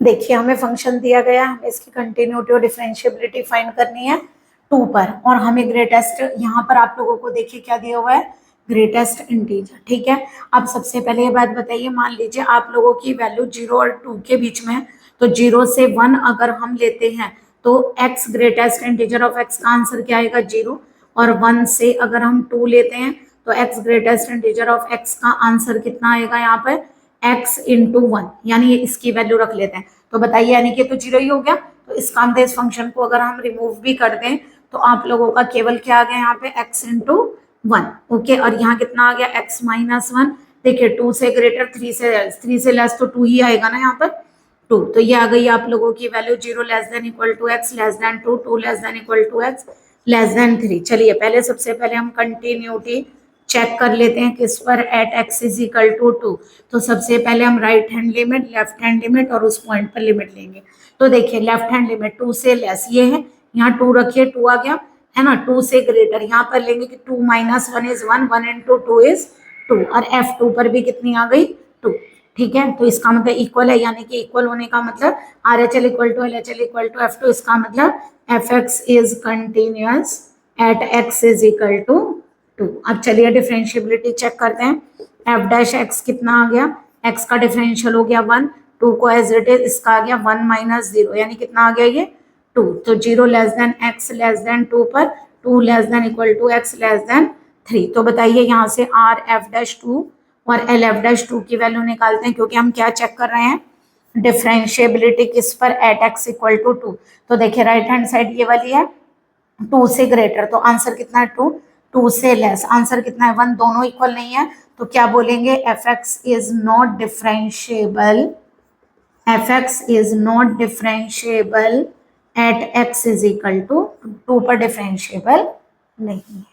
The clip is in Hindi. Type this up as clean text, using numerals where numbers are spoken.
देखिए हमें फंक्शन दिया गया, हमें इसकी कंटिन्यूटी और डिफरेंशिएबिलिटी फाइंड करनी है 2 पर, और हमें ग्रेटेस्ट, यहाँ पर आप लोगों को देखिए क्या दिया हुआ है, ग्रेटेस्ट इंटीजर। ठीक है, अब सबसे पहले ये बात बताइए, मान लीजिए आप लोगों की वैल्यू 0 और 2 के बीच में है, तो 0 से 1 अगर हम लेते हैं तो x greatest integer of x का आंसर क्या आएगा 0, और 1 से अगर हम 2 लेते हैं तो x greatest integer of x का आंसर कितना आएगा यहाँ पर x इंटू 1, यानी इसकी वैल्यू रख लेते हैं। तो बताइए, यानी कि तो 0 ही हो गया। तो इसका मतलब इस फंक्शन को अगर हम रिमूव भी कर दें तो आप लोगों का केवल क्या आ गया यहाँ पे x इंटू 1। ओके, और यहाँ कितना आ गया x माइनस 1। देखिए 2 से ग्रेटर, 3 से लेस तो 2 ही आएगा ना यहाँ पर 2। तो ये आ गई आप लोगों की value 0 less than equal to x less than 2, 2 less than equal to x less than 3। चलिए पहले सबसे पहले हम कंटिन्यूटी चेक कर लेते हैं किस पर, at x is equal to 2। तो सबसे पहले हम right hand limit, left hand limit और उस पॉइंट पर लिमिट लेंगे। तो देखिए लेफ्ट हैंड लिमिट 2 से लेस ये है, यहाँ 2 रखिए 2 आ गया है ना। 2 से ग्रेटर यहाँ पर लेंगे कि 2 माइनस 1 इज 1, 1 इंटू 2 इज 2, और F2 पर भी कितनी आ गई 2। ठीक है, तो इसका मतलब इक्वल है, यानी कि इक्वल होने का मतलब RHL equal to LHL equal to F2। इसका मतलब Fx is continuous at x is equal to 2। अब चलिए डिफरेंशिएबिलिटी चेक करते हैं। एफ डैश एक्स कितना आ गया, x का डिफरेंशियल हो गया 1, 2 को एज इट इज, इसका आ गया 1 माइनस 0, यानी कितना आ गया ये 2। तो 0 less than x less than 2 पर 2 less than equal to x less than 3। तो बताइए यहाँ से आर एफ डैश 2 और एल एफ डैश 2 की वैल्यू निकालते हैं, क्योंकि हम क्या चेक कर रहे हैं, डिफरेंशिएबिलिटी किस पर, एट x इक्वल टू 2। तो देखिए राइट हैंड साइड ये वाली है 2 से ग्रेटर, तो आंसर कितना है 2, 2 से लेस आंसर कितना है 1, दोनों इक्वल नहीं है। तो क्या बोलेंगे, f x is not differentiable, f x is not differentiable at x is equal to 2 पर डिफरेंशिएबल नहीं है।